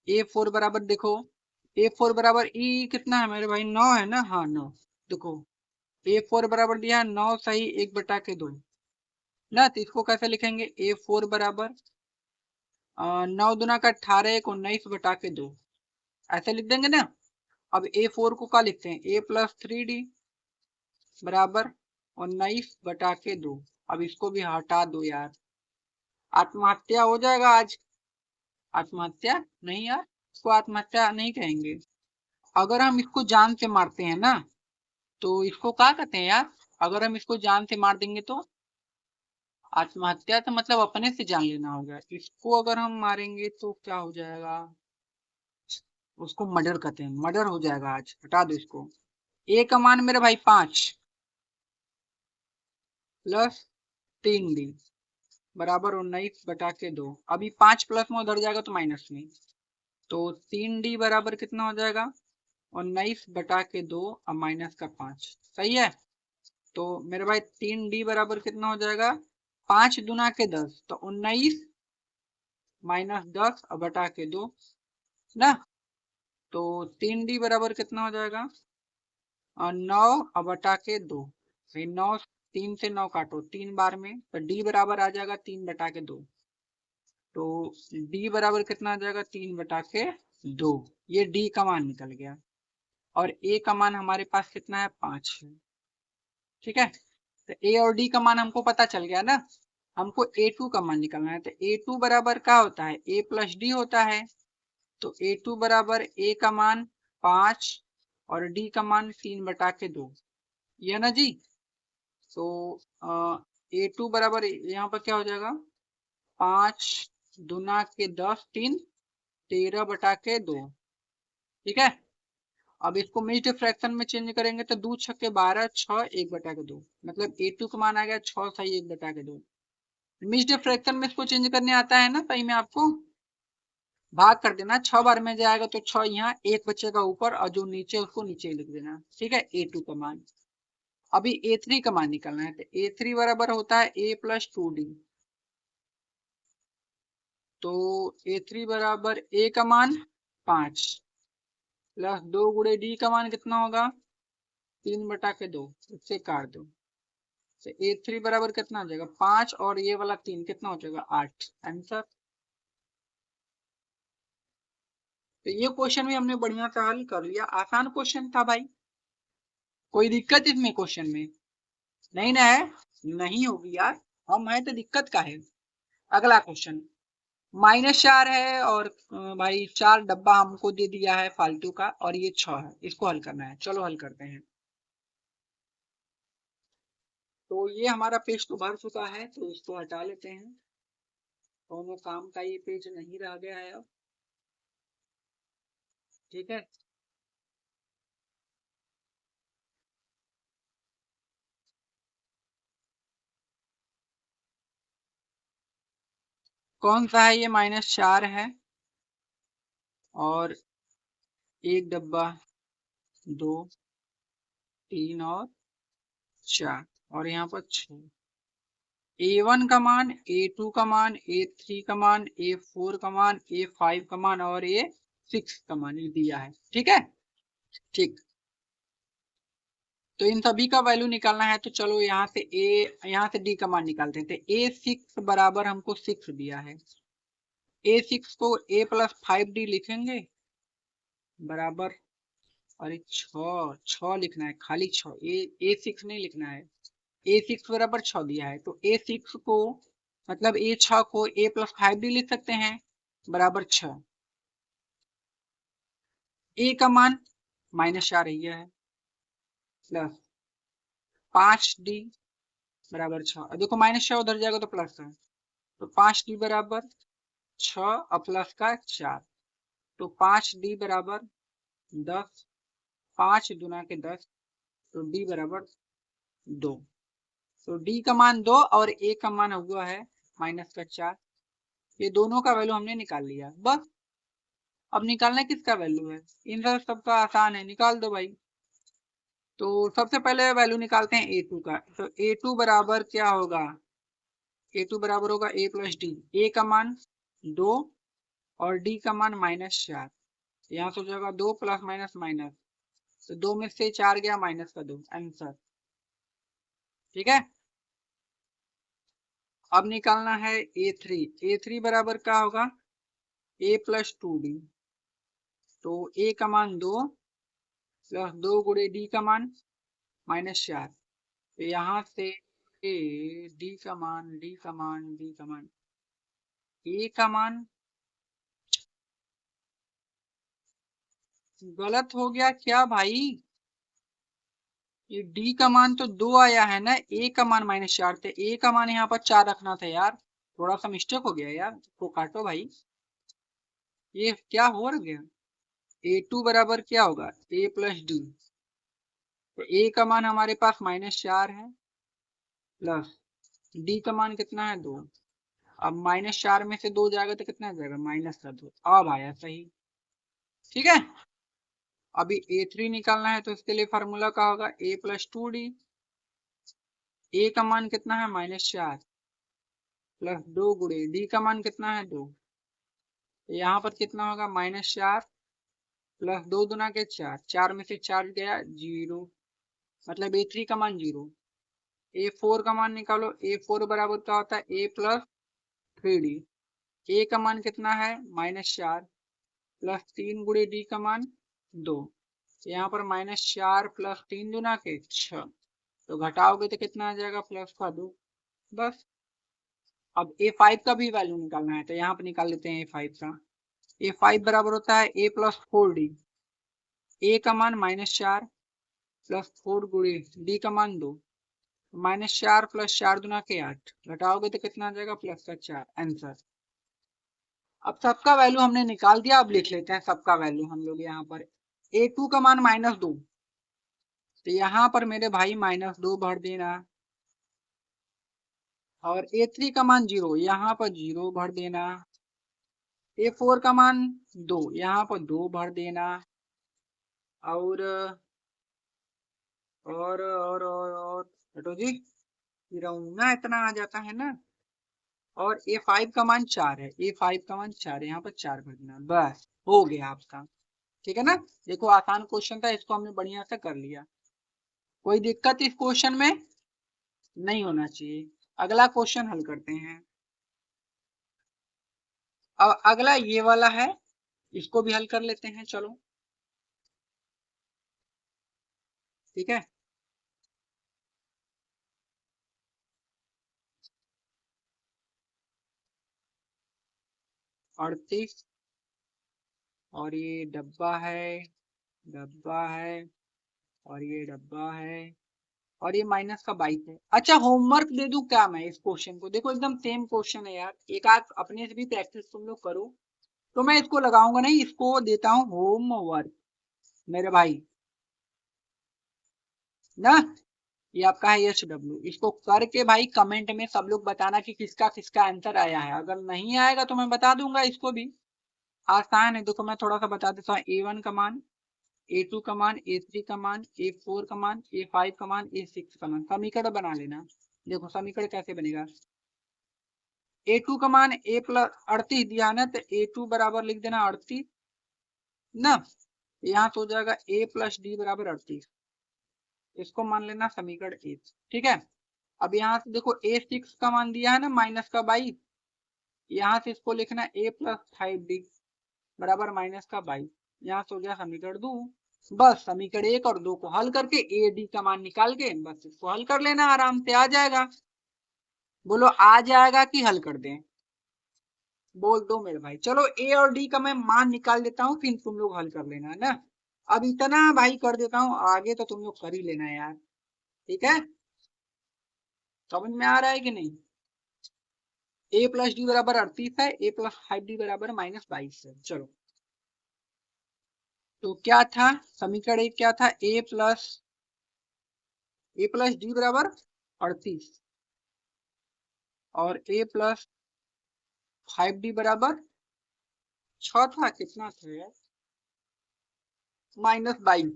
A4 बराबर देखो, A4 बराबर ई कितना है मेरे भाई? 9 है ना? हाँ 9। देखो A4 बराबर दिया है 9 सही 1/2 ना, तो इसको कैसे लिखेंगे? A4 बराबर 9 दूना का 18 को 19/2 ऐसे लिख देंगे ना। अब A4 को क्या लिखते हैं? A+3D बराबर 19/2। अब इसको भी हटा दो यार, आत्महत्या हो जाएगा आज। आत्महत्या नहीं यार, इसको आत्महत्या नहीं कहेंगे। अगर हम इसको जान से मारते हैं ना, तो इसको क्या कहते हैं यार? अगर हम इसको जान से मार देंगे तो आत्महत्या, तो मतलब अपने से जान लेना हो गया। इसको अगर हम मारेंगे तो क्या हो जाएगा? उसको मर्डर कहते हैं, मर्डर हो जाएगा आज, हटा दो इसको। ए का मान मेरे भाई 5 प्लस 3D बराबर 19/2। अभी 5 प्लस में उधर जाएगा तो माइनस में, तो 3D बराबर कितना हो जाएगा? 19/2 और माइनस का 5। सही है। तो मेरे भाई 3D बराबर कितना हो जाएगा? 5 दूना के 10, तो 19 माइनस 10 और बटा के 2 ना। तो 3D बराबर कितना हो जाएगा? 9 और बटा के 2। 9, 3 से 9 काटो 3 बार में, तो D बराबर आ जाएगा 3/2। तो D बराबर कितना आ जाएगा? 3/2। ये D का मान निकल गया। और A का मान हमारे पास कितना है? 5 है। ठीक है, तो A और D का मान हमको पता चल गया ना। हमको A2 का मान निकालना है। तो A2 बराबर क्या होता है? A+D होता है। तो A2 बराबर A का मान 5 और D का मान 3/2, ये ना जी। तो A2 बराबर यहाँ पर क्या हो जाएगा? 5 दूना के 10, 3 13/2। ठीक है, अब इसको मिक्स्ड फ्रैक्शन में चेंज करेंगे तो 2 छक्के 12, 6 1/2, मतलब A2 का मान आ गया 6 सही 1/2। मिक्स्ड फ्रैक्शन में इसको चेंज करने आता है ना सही में आपको? भाग कर देना, 6 बार में जाएगा तो 6 यहाँ, एक बचेगा ऊपर और जो नीचे उसको नीचे लिख देना। ठीक है, A2 का मान। अभी A3 का मान निकालना है। तो A3 बराबर होता है A+2D। तो A3 बराबर A का मान 5 प्लस 2 गुणे D का मान कितना होगा? 3/2, इससे काट दो। तो A3 बराबर कितना हो जाएगा? 5 और ये वाला 3 कितना हो जाएगा? 8। आंसर। तो ये क्वेश्चन भी हमने बढ़िया से हल कर लिया, आसान क्वेश्चन था भाई। कोई दिक्कत इसमें क्वेश्चन में नहीं ना है? नहीं होगी यार, हम है तो दिक्कत का है। अगला क्वेश्चन -4 है और भाई 4 डब्बा हमको दे दिया है फालतू का, और ये 6 है, इसको हल करना है। चलो हल करते हैं। तो ये हमारा पेज तो भर चुका है, तो इसको हटा लेते हैं। दोनों काम का ये पेज नहीं रह गया है अब। ठीक है, कौन सा है? ये -4 है और एक डब्बा 2 3 और 4 और यहाँ पर 6। A1 का मान, A2 का मान, A3 का मान, A4 का मान, A5 का मान और A6 का मान दिया है। ठीक है, ठीक। तो इन सभी का वैल्यू निकालना है। तो चलो यहाँ से यहाँ से D का मान निकालते हैं। तो A6 बराबर हमको 6 दिया है। A6 को A+5D लिखेंगे बराबर, अरे 6 लिखना है, खाली 6, A6 नहीं लिखना है। A6 बराबर 6 दिया है, तो A6 को मतलब A6 को A+5D लिख सकते हैं बराबर 6। A का मान -4 ही है प्लस 5D बराबर 6। देखो -6 उधर जाएगा तो प्लस है, तो 5D बराबर 6 और प्लस का 4, तो 5D बराबर 10, 5 दूना के 10, तो D बराबर 2। तो D का मान 2 और A का मान हुआ है -4। ये दोनों का वैल्यू हमने निकाल लिया बस। अब निकालना किसका वैल्यू है? इन सबका आसान है, निकाल दो भाई। तो सबसे पहले वैल्यू निकालते हैं a2 का। तो a2 बराबर क्या होगा, a2 बराबर होगा a प्लस डी। a का मान 2 और d का मान -4। यहाँ से हो जाएगा 2 प्लस माइनस माइनस, तो 2 में से 4 गया, माइनस का 2, आंसर। ठीक है, अब निकालना है a3। a3 बराबर क्या होगा, a प्लस 2d। तो a का मान 2 प्लस 2 गुणे d का मान -4। तो यहाँ से डी का मान, डी का मान, डी का मान, ए का मान गलत हो गया क्या भाई, ये डी का मान तो 2 आया है ना, ए का मान -4 थे, ए का मान यहाँ पर 4 रखना था यार, थोड़ा सा मिस्टेक हो गया यार, तो काटो भाई, ये क्या हो गया। a2 बराबर क्या होगा, a प्लस डी। तो a का मान हमारे पास -4 है, प्लस d का मान कितना है 2। अब -4 में से 2 जाएगा तो कितना जाएगा, -2। अब आया सही। ठीक है, अभी a3 निकालना है, तो इसके लिए फार्मूला क्या होगा, a प्लस 2d। a का मान कितना है -4 प्लस 2 गुणे d का मान कितना है 2। यहाँ पर कितना होगा, -4 प्लस 2 दूना के 4, 4 में से 4 गया 0, मतलब a3 का मान 0। a4 का मान निकालो, a4 बराबर क्या होता है, a प्लस 3d। a का मान कितना है -4 प्लस 3 गुणे d का मान 2। यहाँ पर -4 प्लस 3 दूना के 6, तो घटाओगे तो कितना आ जाएगा, प्लस का 2, बस। अब a5 का भी वैल्यू निकालना है, तो यहाँ पर निकाल लेते हैं a5 का। a5 बराबर होता है a प्लस 4d। a का मान -4 प्लस 4 गुणे d का मान 2, -4 प्लस 4 दूना के 8, घटाओगे तो कितना आ जाएगा, प्लस का 4, आंसर। अब सबका वैल्यू हमने निकाल दिया, अब लिख लेते हैं सबका वैल्यू हम लोग यहाँ पर। a2 का मान -2, तो यहाँ पर मेरे भाई -2 भर देना, और a3 का मान 0, यहाँ पर 0 भर देना। a4 का मान 2, यहाँ पर 2 भर देना। और और हटो जी, ना इतना आ जाता है ना। और a5 का मान 4 है, a5 का मान 4 है, यहाँ पर 4 भर देना, बस हो गया आपका। ठीक है ना, देखो आसान क्वेश्चन था, इसको हमने बढ़िया से कर लिया, कोई दिक्कत इस क्वेश्चन में नहीं होना चाहिए। अगला क्वेश्चन हल करते हैं। अब अगला ये वाला है, इसको भी हल कर लेते हैं, चलो। ठीक है, 38, और ये डब्बा है, डब्बा है, और ये डब्बा है, और ये -22 है। अच्छा, होमवर्क दे दूं क्या मैं इस क्वेश्चन को, देखो एकदम सेम क्वेश्चन है यार, एक आध अपने से भी प्रैक्टिस तुम लोग करो। तो मैं इसको लगाऊंगा नहीं, इसको देता हूँ होमवर्क मेरे भाई ना। ये आपका है HW, इसको करके भाई कमेंट में सब लोग बताना कि किसका किसका आंसर आया है। अगर नहीं आएगा तो मैं बता दूंगा, इसको भी आसान है। देखो मैं थोड़ा सा बता देता हूँ, a1 का मान, a2 का मान, a3 का मान, a4 का मान, a5 का मान, a6 का मान, समीकरण बना लेना। देखो समीकरण कैसे बनेगा, a2 का मान a प्लस 38 दिया है ना, तो a2 बराबर लिख देना 38 ना, यहाँ तो हो जाएगा a प्लस डी बराबर 38, इसको मान लेना समीकरण 1। ठीक है, अब यहाँ से देखो a6 का मान दिया है ना -22, यहाँ से इसको लिखना a प्लस 5d बराबर -22, यहाँ से हो गया समीकरण 2। बस समीकरण 1 और 2 को हल करके ए डी का मान निकाल के बस इसको हल कर लेना, आराम से आ जाएगा। बोलो आ जाएगा कि हल कर दें, बोल दो मेरे भाई। चलो ए और डी का मैं मान निकाल देता हूँ, फिर तुम लोग हल कर लेना है ना। अब इतना भाई कर देता हूँ, आगे तो तुम लोग कर ही लेना यार। ठीक है, समझ में आ रहा है कि नहीं। a प्लस डी बराबर 38 है, a प्लस 5d बराबर -22 है। चलो, तो क्या था समीकरण 1, क्या था, a प्लस डी बराबर 38, और a प्लस 5d बराबर 6 था, कितना था यार, -22।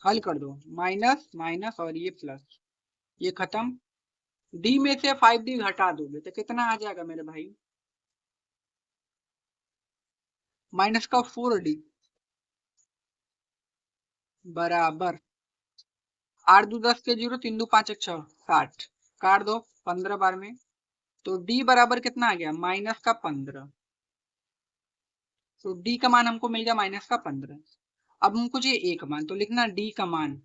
हल कर दो, माइनस माइनस और ये प्लस, ये खत्म। डी में से 5d घटा दोगे तो कितना आ जाएगा मेरे भाई? माइनस का 4d बराबर 8 दो 10 के 0, 3 दो 5 एक 6, 60 काट दो 15 बार में। तो d बराबर कितना आ गया? माइनस का 15। तो d का मान हमको मिल गया माइनस का 15। अब हमको चाहिए a का मान, तो लिखना d का मान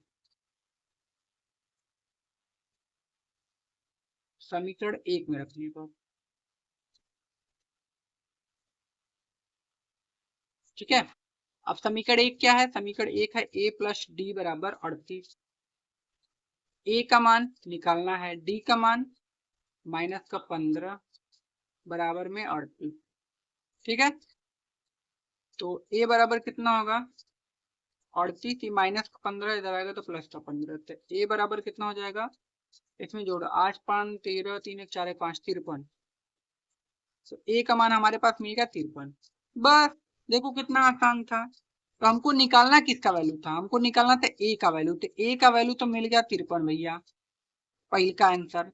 समीकरण 1 में रखने को। ठीक है, अब समीकरण 1 क्या है? समीकरण 1 है a प्लस डी बराबर 38। a का मान निकालना है, d का मान माइनस का 15 बराबर में 38। ठीक है, तो a बराबर कितना होगा? 38, माइनस का 15 इधर आएगा तो प्लस का 15, तो a बराबर कितना हो जाएगा? इसमें जोड़ो 8 5 13 3 1 4 1 5 53। तो a का मान हमारे पास मिल गया 53। बस देखो कितना आसान था। तो हमको निकालना किसका वैल्यू था? हमको निकालना था a का वैल्यू, तो a का वैल्यू तो मिल गया 53 भैया, पहले का आंसर।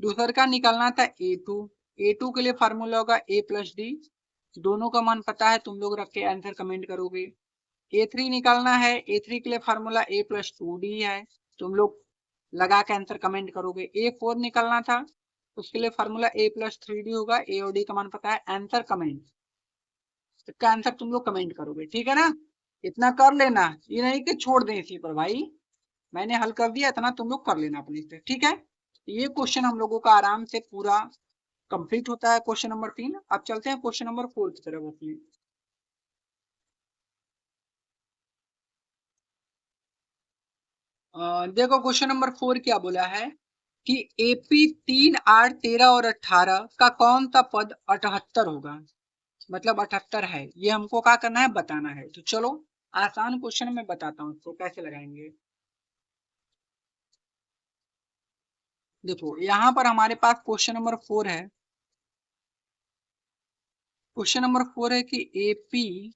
दूसर का निकालना था a2। a2 के लिए फार्मूला होगा a प्लस डी, दोनों का मान पता है, तुम लोग रख के आंसर कमेंट करोगे। a3 निकालना है, a3 के लिए फार्मूला a प्लस 2d है, तुम लोग लगा के आंसर कमेंट करोगे। a4 निकालना था, उसके लिए फार्मूला a प्लस 3d होगा, a और d का मान पता है, आंसर कमेंट, इसका आंसर तुम लोग कमेंट करोगे। ठीक है ना, इतना कर लेना, ये नहीं कि छोड़ दें इसी पर भाई, मैंने हल कर दिया, इतना तुम लोग कर लेना अपने से। ठीक है, ये क्वेश्चन हम लोगों का आराम से पूरा कंप्लीट होता है, क्वेश्चन नंबर 3। अब चलते हैं क्वेश्चन नंबर 4 की तरफ अपने। देखो क्वेश्चन नंबर 4 क्या बोला है कि एपी 3 8 13 और 18 का कौन सा पद 78 होगा, मतलब 78 है, ये हमको क्या करना है? बताना है। तो चलो आसान क्वेश्चन में बताता हूँ इसको कैसे लगाएंगे। देखो यहाँ पर हमारे पास क्वेश्चन नंबर 4 है, क्वेश्चन नंबर 4 है कि एपी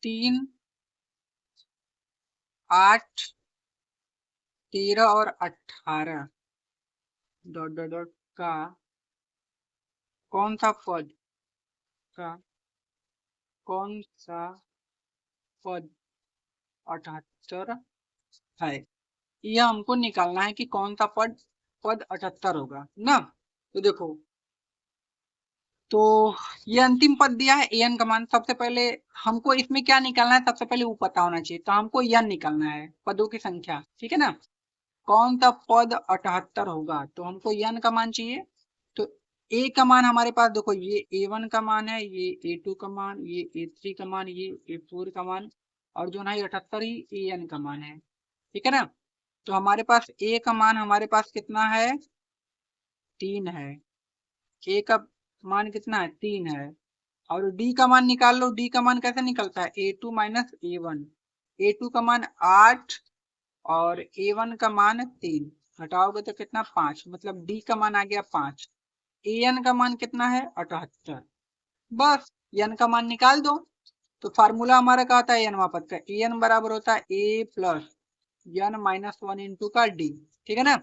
3 8 13 और 18 डॉट डॉट डॉट का कौन सा पद का कौन सा पद 78 है, यह हमको निकालना है कि कौन सा पद पद 78 होगा ना। तो देखो, तो ये अंतिम पद दिया है एन का मान। सबसे पहले हमको इसमें क्या निकालना है? सबसे पहले वो पता होना चाहिए, तो हमको एन निकालना है, पदों की संख्या। ठीक है ना, कौन सा पद 78 होगा, तो हमको एन का मान चाहिए। तो ए का मान हमारे पास देखो, ये A1 का मान है, ये A2 का मान, ये A3 का मान, ये A4 का मान, और जो ना 78 ही AN का मान है। ठीक है ना, तो हमारे पास A का मान हमारे पास कितना है? 3 है। A का मान कितना है? 3 है। और D का मान निकाल लो, D का मान कैसे निकलता है? A2 minus A1। A2 का मान 8 और A1 का मान 3, घटाओगे तो कितना? 5, मतलब D का मान आ गया 5। एन का मान कितना है? 78। बस एन का मान निकाल दो। तो फार्मूला हमारा क्या होता है? एन पद का, एन बराबर होता है A plus n minus 1 into का डी। ठीक है ना,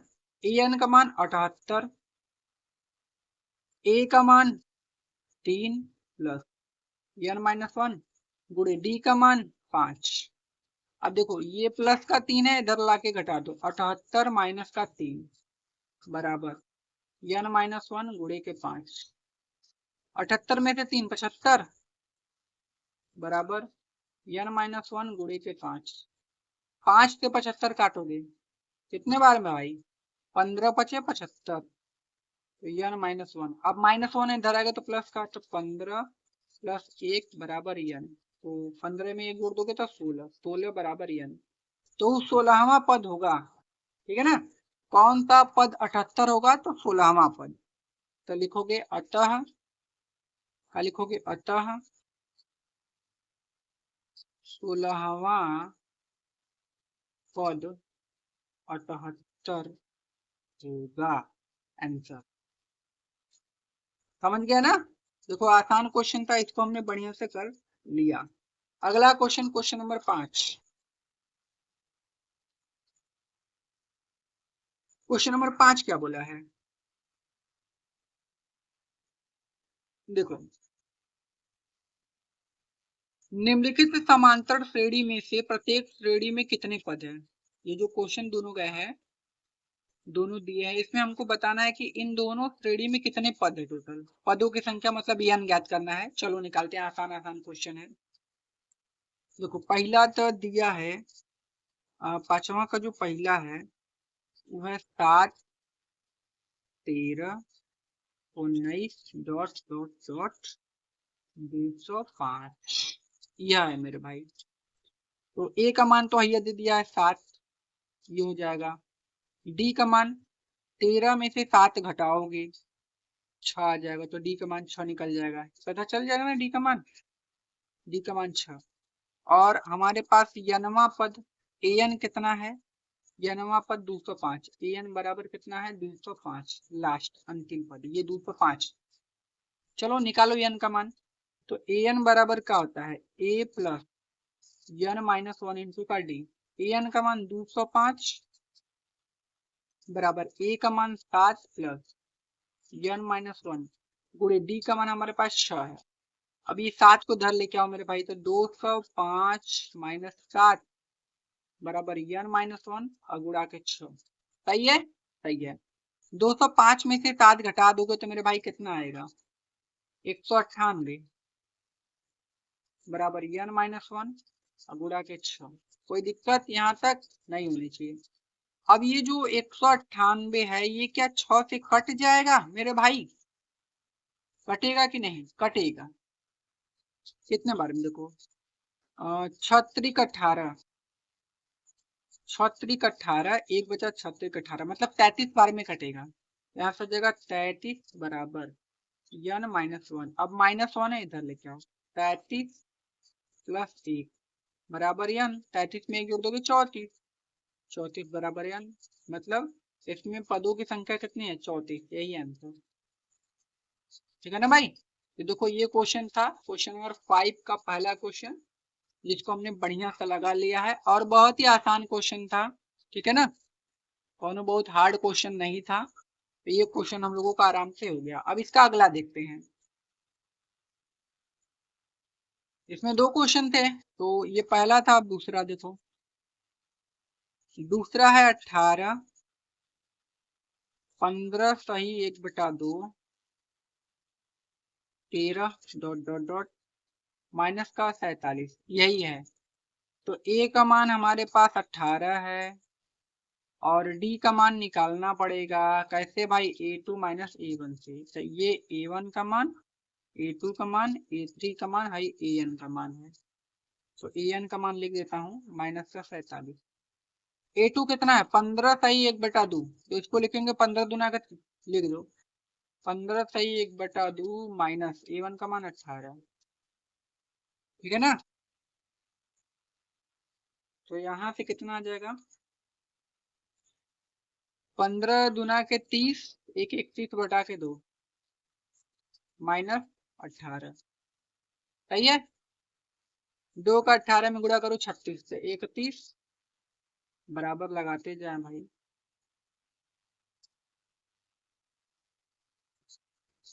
एन का मान 78, ए का मान 3 प्लस एन माइनस 1 गुणे डी का मान 5। अब देखो ये प्लस का 3 है, इधर लाके घटा दो, 78 माइनस का 3 बराबर एन माइनस 1 गुणे के 5। 78 में से 3 75 बराबर एन माइनस 1 गुणे के 5। 5 से 75 काटोगे कितने बार में भाई? 15 पचे 75, तो एन माइनस 1। अब माइनस 1 इधर आएगा तो प्लस का, तो 15 प्लस 1 बराबर एन। तो 15 में 1 जोड़ दोगे तो 16, 16 बराबर एन। तो 16वां पद होगा। ठीक है ना, कौन सा पद 78 होगा? तो 16वां पद। तो लिखोगे अतः, क्या लिखोगे? अतः 16वां पद 78 होगा आंसर। समझ गया ना? देखो आसान क्वेश्चन था, इसको हमने बढ़िया से कर लिया। अगला question, question number 5। Question number 5 क्या बोला है, देखो, निम्नलिखित समांतर श्रेणी में से प्रत्येक श्रेणी में कितने पद हैं। ये जो क्वेश्चन दोनों गए हैं, दोनों दिए हैं, इसमें हमको बताना है कि इन दोनों श्रेणी में कितने पद है। टोटल पदों की संख्या मतलब n ज्ञात करना है। चलो निकालते हैं, आसान आसान क्वेश्चन है। देखो पहला तो दिया है, पांचवा का जो पहला है वो है 7, 13, 19 डॉट डॉट डॉट 205। यह है मेरे भाई। तो ए का मान तो हैया दे दिया है 7, ये हो जाएगा। डी का मान 13 में से 7 घटाओगे 6 आ जाएगा, तो डी का मान 6 निकल जाएगा। पता चल जाएगा ना डी का मान, डी का मान 6। और हमारे पास यनवा पद एन कितना है, यनवा पद 205। एन बराबर कितना है 205, लास्ट अंतिम पद ये 205। चलो निकालो एन का मान। तो एन बराबर क्या होता है, A plus n minus 1 into का डी। एन का मान 205 बराबर ए का मान 7 प्लस एन माइनस 1 गुणे डी का मान हमारे पास 6 है। अब ये 7 को धर लेके आओ मेरे भाई, तो 205 माइनस 7 बराबर एन माइनस 1 और गुणा के 6। सही है, सही है। 205 में से 7 घटा दोगे तो मेरे भाई कितना आएगा, 198 बराबर एन माइनस 1 और गुणा के 6। कोई दिक्कत यहाँ तक नहीं होनी चाहिए। अब ये जो 198 है ये क्या 6 से कट जाएगा मेरे भाई, कटेगा कि नहीं, कटेगा। कितने बार में देखो, 36 18, 36 18, 1 बचा 36 18 मतलब 33 बार में कटेगा। यहाँ से जगह 33 बराबर एन माइनस 1। अब माइनस 1 है इधर लेके आओ, 33 प्लस 1 बराबर एन। 33 में 1 जोड़ दोगे 34, 34 बराबर एन। मतलब इसमें पदों की संख्या कितनी है 34, यही आंसर। ठीक है ना भाई। तो देखो ये क्वेश्चन था, क्वेश्चन नंबर 5 का पहला क्वेश्चन, जिसको हमने बढ़िया सा लगा लिया है और बहुत ही आसान क्वेश्चन था। ठीक है ना, कौनो बहुत हार्ड क्वेश्चन नहीं था। तो ये क्वेश्चन हम लोगों का आराम से हो गया। अब इसका अगला देखते हैं। इसमें 2 क्वेश्चन थे, तो ये पहला था। अब दूसरा देखो, दूसरा है 18, 15 सही 1/2, 13 डॉट डॉट डॉट माइनस का 47, यही है। तो ए का मान हमारे पास 18 है और डी का मान निकालना पड़ेगा। कैसे भाई, A2 माइनस A1 से। तो ये A1 का मान, A2 का मान, A3 का मान है, AN का मान है। तो AN का मान लिख देता हूँ माइनस का 47। A2 कितना है 15 सही 1/2, तो इसको लिखेंगे 15 दूना का, लिख दो 15 सही 1/2 माइनस A1 का मान 18। ठीक है ना, तो यहाँ से कितना आ जाएगा, 15 दूना के 30, 31/2 माइनस 18। सही है। 2 का 18 में गुणा करो 36 से, 31 बराबर लगाते जाए भाई।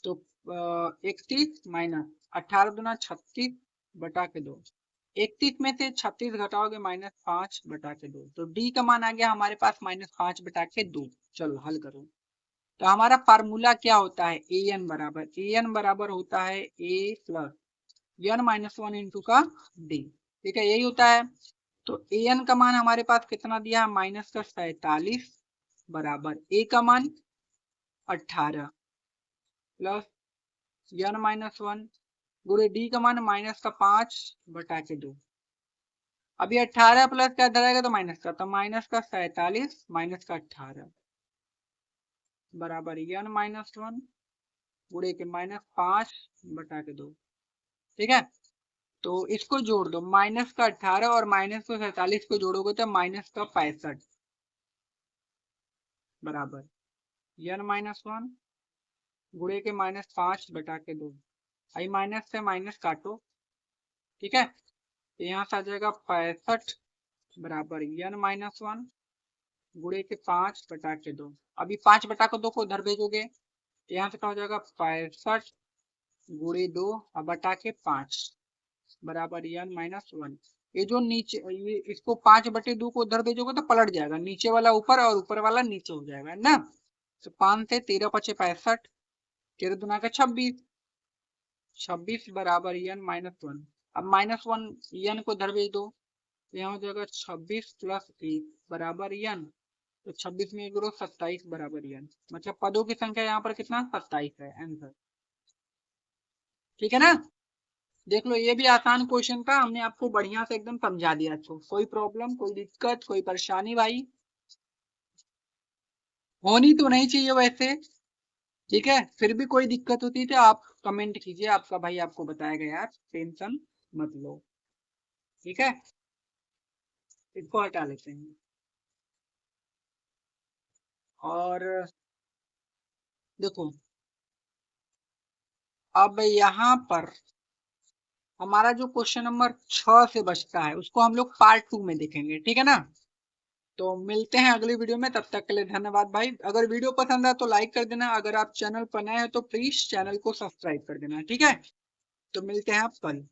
तो 31 माइनस 18 दूना 36/2। 31 में से 36 घटाओगे -5/2। तो डी का मान आ गया हमारे पास -5/2। चलो हल करो। तो हमारा फार्मूला क्या होता है, एन बराबर होता है A plus n minus 1 into का डी। ठीक है, यही होता है। तो एन का मान हमारे पास कितना दिया है माइनस का 47 बराबर ए का मान 18 प्लस एन माइनस 1 गुणे डी का मान माइनस का 5/2। अब ये 18 प्लस क्या धरेगा तो माइनस का, तो माइनस का 47 माइनस का 18 बराबर एन माइनस 1 गुणे के -5/2। ठीक है, तो इसको जोड़ दो, माइनस का 18 और माइनस का 47 को जोड़ोगे तो माइनस का 65 बराबर एन माइनस 1 गुणे के -5/2। आई माइनस से माइनस काटो, ठीक है। तो यहाँ से आ जाएगा 65 बराबर n माइनस 1 गुणे के 5 बटा के 2। अभी 5 बटा के 2 को उधर भेजोगे, यहाँ से क्या हो जाएगा 65 गुणे 2 और बटा के 5 बराबर n माइनस 1। ये जो नीचे ये इसको 5 बटे 2 को उधर भेजोगे तो पलट जाएगा, नीचे वाला ऊपर और ऊपर वाला नीचे हो जाएगा, है ना। तो 5 से 13 पचे 65, 13 दुना का 26, 26 बराबर n माइनस 1। अब माइनस 1 n को उधर भेज दो, तो यहाँ हो जाएगा 26 प्लस 1 बराबर n। तो 26 में गुणो 27 बराबर n, मतलब पदों की संख्या यहाँ पर कितना 27 है आंसर, ठीक है ना। देख लो ये भी आसान क्वेश्चन था, हमने आपको बढ़िया से एकदम समझा दिया। तो कोई प्रॉब्लम, कोई दिक्कत, कोई परेशानी भाई? होनी तो नहीं चाहिए वैसे, ठीक है। फिर भी कोई दिक्कत होती है तो आप कमेंट कीजिए, आपका भाई आपको बताएगा यार, टेंशन मत लो, ठीक है। इसको हटा लेते हैं और देखो अब यहाँ पर हमारा जो क्वेश्चन नंबर 6 से बचता है उसको हम लोग पार्ट 2 में देखेंगे, ठीक है ना। तो मिलते हैं अगली वीडियो में, तब तक के लिए धन्यवाद भाई। अगर वीडियो पसंद है तो लाइक कर देना, अगर आप चैनल पर नए हैं तो प्लीज चैनल को सब्सक्राइब कर देना, ठीक है। तो मिलते हैं आप कल।